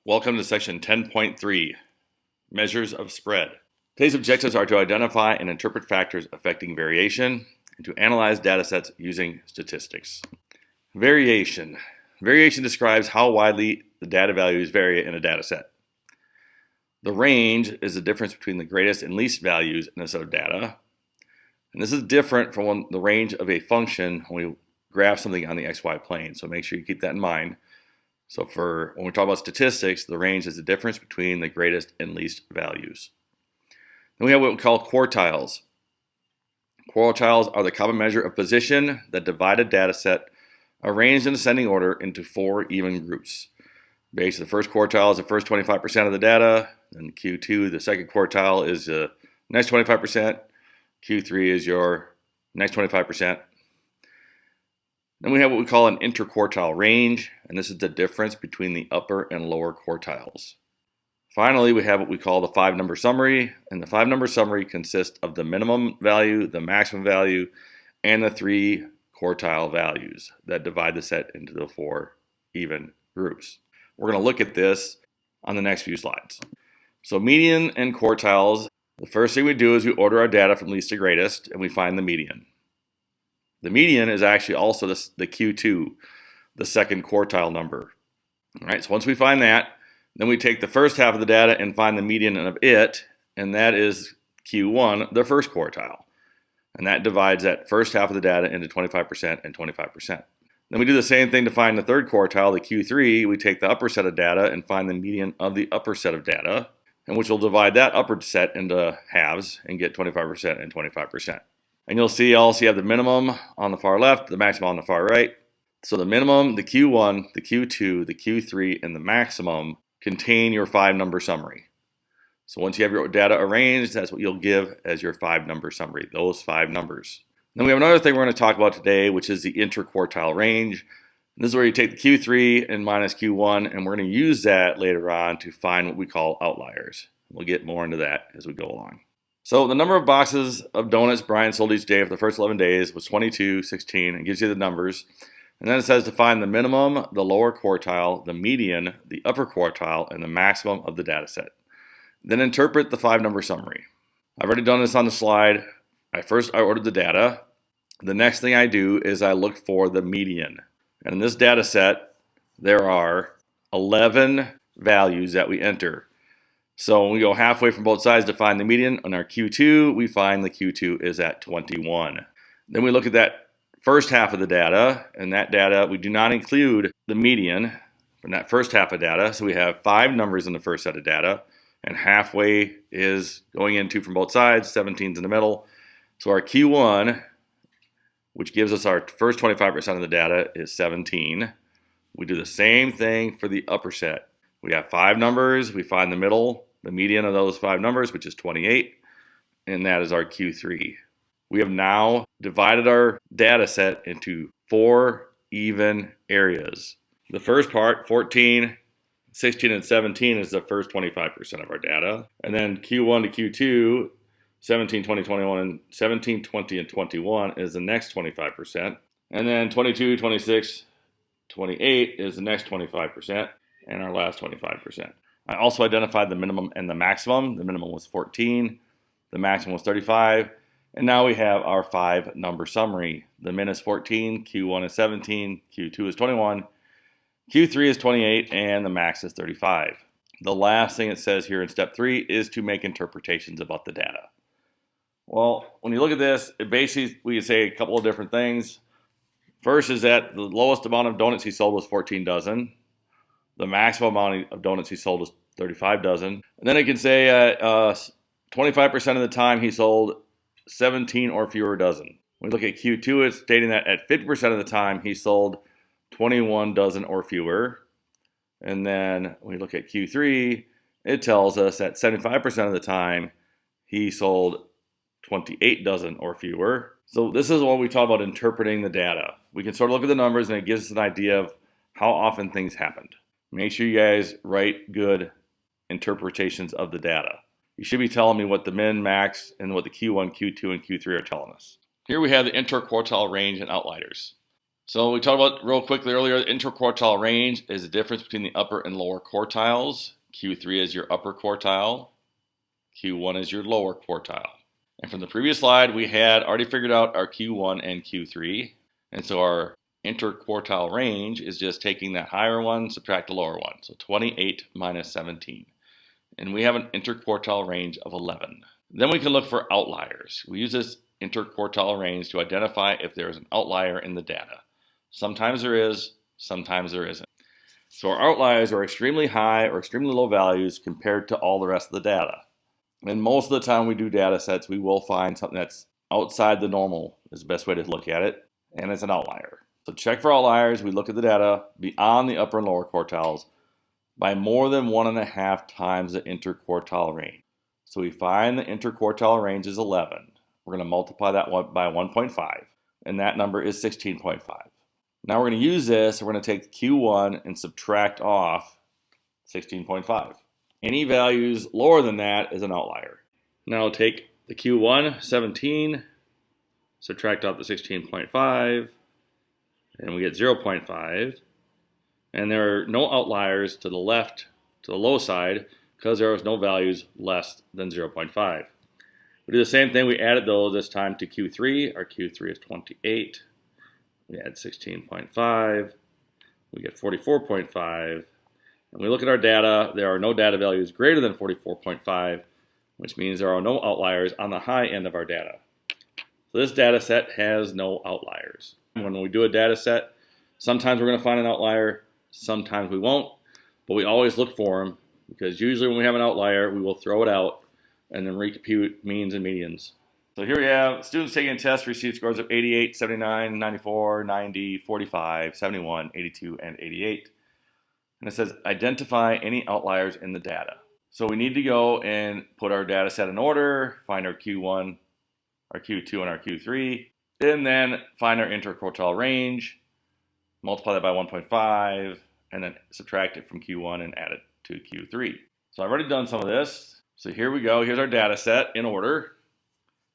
Welcome to section 10.3, Measures of Spread. Today's objectives are to identify and interpret factors affecting variation and to analyze data sets using statistics. Variation. Variation describes how widely the data values vary in a data set. The range is the difference between the greatest and least values in a set of data. And this is different from the range of a function when we graph something on the XY plane. So make sure you keep that in mind. So when we talk about statistics, the range is the difference between the greatest and least values. Then we have what we call quartiles. Quartiles are the common measure of position that divide a data set arranged in ascending order into 4 even groups. Basically, the first quartile is the first 25% of the data, and Q2, the second quartile, is the next 25%, Q3 is your next 25%. Then we have what we call an interquartile range, and this is the difference between the upper and lower quartiles. Finally, we have what we call the 5-number summary, and the 5-number summary consists of the minimum value, the maximum value, and the 3 quartile values that divide the set into the 4 even groups. We're going to look at this on the next few slides. So median and quartiles, the first thing we do is we order our data from least to greatest, and we find the median. The median is actually also the Q2, the second quartile number. All right, so once we find that, then we take the first half of the data and find the median of it, and that is Q1, the first quartile. And that divides that first half of the data into 25% and 25%. Then we do the same thing to find the third quartile, the Q3. We take the upper set of data and find the median of the upper set of data, and which will divide that upper set into halves and get 25% and 25%. And you'll see also you have the minimum on the far left, the maximum on the far right. So the minimum, the Q1, the Q2, the Q3, and the maximum contain your 5-number summary. So once you have your data arranged, that's what you'll give as your 5-number summary, those 5 numbers. Then we have another thing we're going to talk about today, which is the interquartile range. And this is where you take the Q3 and minus Q1, and we're going to use that later on to find what we call outliers. We'll get more into that as we go along. So the number of boxes of donuts Brian sold each day for the first 11 days was 22, 16. It gives you the numbers. And then it says to find the minimum, the lower quartile, the median, the upper quartile, and the maximum of the data set. Then interpret the 5-number summary. I've already done this on the slide. I ordered the data. The next thing I do is I look for the median. And in this data set, there are 11 values that we enter. So when we go halfway from both sides to find the median on our Q2, we find the Q2 is at 21. Then we look at that first half of the data, and that data, we do not include the median from that first half of data. So we have 5 numbers in the first set of data, and halfway is going into from both sides, 17's in the middle. So our Q1, which gives us our first 25% of the data, is 17. We do the same thing for the upper set. We have 5 numbers, we find the middle, the median of those 5 numbers, which is 28, and that is our Q3. We have now divided our data set into 4 even areas. The first part, 14, 16, and 17 is the first 25% of our data. And then Q1 to Q2, 17, 20, 21, and 17, 20, and 21 is the next 25%. And then 22, 26, 28 is the next 25%. And our last 25%. I also identified the minimum and the maximum. The minimum was 14, the maximum was 35, and now we have our 5-number summary. The min is 14, Q1 is 17, Q2 is 21, Q3 is 28, and the max is 35. The last thing it says here in step 3 is to make interpretations about the data. Well, when you look at this, we can say a couple of different things. First is that the lowest amount of donuts he sold was 14 dozen. The maximum amount of donuts he sold was 35 dozen. And then it can say 25% of the time he sold 17 or fewer dozen. When we look at Q2, it's stating that at 50% of the time he sold 21 dozen or fewer. And then when we look at Q3, it tells us that 75% of the time he sold 28 dozen or fewer. So this is what we talk about interpreting the data. We can sort of look at the numbers and it gives us an idea of how often things happened. Make sure you guys write good interpretations of the data. You should be telling me what the min, max, and what the Q1, Q2, and Q3 are telling us. Here we have the interquartile range and outliers. So we talked about real quickly earlier, the interquartile range is the difference between the upper and lower quartiles. Q3 is your upper quartile. Q1 is your lower quartile. And from the previous slide, we had already figured out our Q1 and Q3. And so our interquartile range is just taking that higher one, subtract the lower one. So 28 minus 17. And we have an interquartile range of 11. Then we can look for outliers. We use this interquartile range to identify if there is an outlier in the data. Sometimes there is, sometimes there isn't. So our outliers are extremely high or extremely low values compared to all the rest of the data. And most of the time we do data sets, we will find something that's outside the normal is the best way to look at it, and it's an outlier. So check for outliers. We look at the data beyond the upper and lower quartiles by more than 1.5 times the interquartile range. So we find the interquartile range is 11. We're going to multiply that by 1.5, and that number is 16.5. Now we're going to use this, we're going to take Q1 and subtract off 16.5. Any values lower than that is an outlier. Now take the Q1, 17, subtract off the 16.5, and we get 0.5. And there are no outliers to the left, to the low side, because there is no values less than 0.5. We do the same thing, we added those this time to Q3. Our Q3 is 28. We add 16.5, we get 44.5, and we look at our data, there are no data values greater than 44.5, which means there are no outliers on the high end of our data. So this data set has no outliers. When we do a data set, sometimes we're going to find an outlier, sometimes we won't, but we always look for them, because usually when we have an outlier, we will throw it out and then recompute means and medians. So here we have students taking a test received scores of 88, 79, 94, 90, 45, 71, 82, and 88. And it says identify any outliers in the data. So we need to go and put our data set in order, find our Q1, our Q2, and our Q3, and then find our interquartile range, multiply that by 1.5, and then subtract it from Q1 and add it to Q3. So I've already done some of this. So here we go. Here's our data set in order.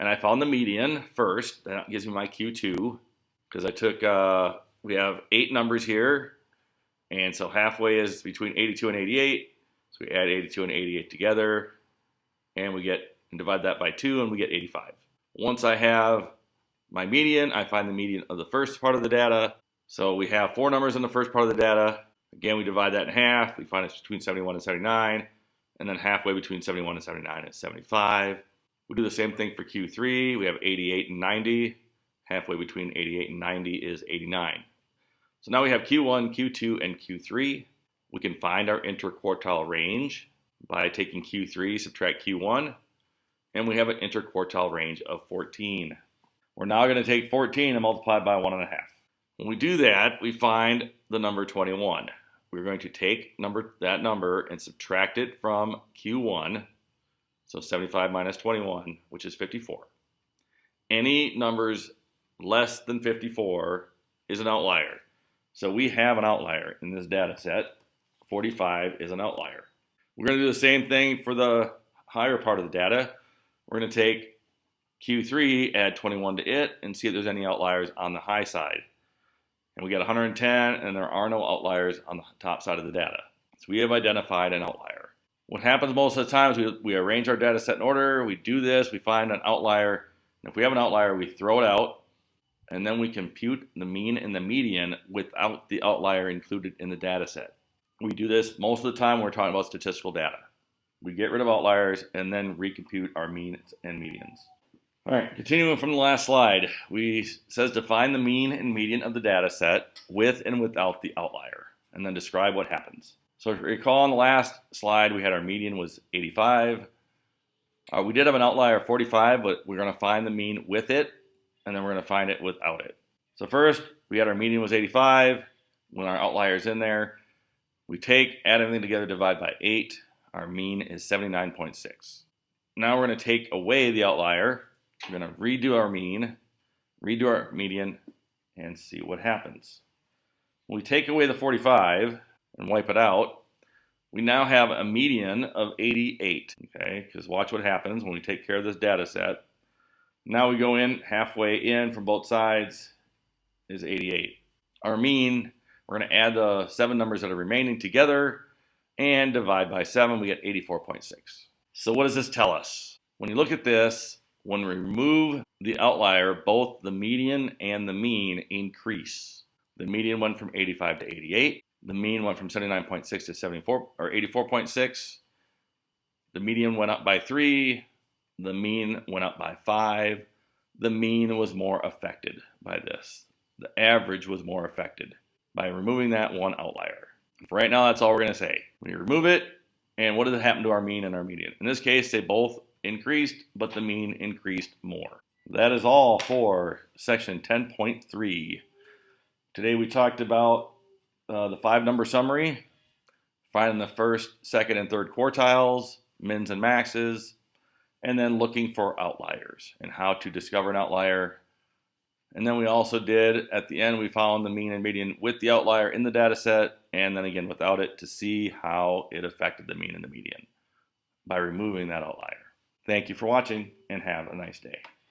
And I found the median first. That gives me my Q2, because I took, we have 8 numbers here. And so halfway is between 82 and 88. So we add 82 and 88 together. And we get, and divide that by 2, and we get 85. Once I have my median, I find the median of the first part of the data. So we have 4 numbers in the first part of the data. Again, we divide that in half. We find it's between 71 and 79. And then halfway between 71 and 79 is 75. We do the same thing for Q3. We have 88 and 90. Halfway between 88 and 90 is 89. So now we have Q1, Q2, and Q3. We can find our interquartile range by taking Q3, subtract Q1, and we have an interquartile range of 14. We're now going to take 14 and multiply by 1.5. When we do that, we find the number 21. We're going to take that number and subtract it from Q1. So 75 minus 21, which is 54. Any numbers less than 54 is an outlier. So we have an outlier in this data set. 45 is an outlier. We're going to do the same thing for the higher part of the data. We're going to take Q3, add 21 to it, and see if there's any outliers on the high side. And we get 110, and there are no outliers on the top side of the data. So we have identified an outlier. What happens most of the time is we arrange our data set in order, we do this, we find an outlier, and if we have an outlier, we throw it out, and then we compute the mean and the median without the outlier included in the data set. We do this most of the time when we're talking about statistical data. We get rid of outliers and then recompute our means and medians. All right, continuing from the last slide, says define the mean and median of the data set with and without the outlier, and then describe what happens. So if you recall on the last slide, we had our median was 85. We did have an outlier of 45, but we're going to find the mean with it, and then we're going to find it without it. So first, we had our median was 85. When our outlier is in there, we add everything together, divide by 8. Our mean is 79.6. Now we're going to take away the outlier. We're going to redo our mean, redo our median, and see what happens. When we take away the 45 and wipe it out, we now have a median of 88, okay? Because watch what happens when we take care of this data set. Now we go in halfway in from both sides is 88. our mean, we're going to add the 7 numbers that are remaining together and divide by 7. We get 84.6. So what does this tell us? When you look at this, when we remove the outlier, both the median and the mean increase. The median went from 85 to 88. The mean went from 79.6 to 74 or 84.6. The median went up by 3. The mean went up by 5. The mean was more affected by this. The average was more affected by removing that one outlier. For right now, that's all we're going to say. When you remove it, and what did happen to our mean and our median? In this case, they both increased, but the mean increased more. That is all for section 10.3. Today we talked about the 5-number summary, finding the first, second, and third quartiles, mins and maxes, and then looking for outliers and how to discover an outlier. And then we also did, at the end, we found the mean and median with the outlier in the data set, and then again without it, to see how it affected the mean and the median by removing that outlier. Thank you for watching, and have a nice day.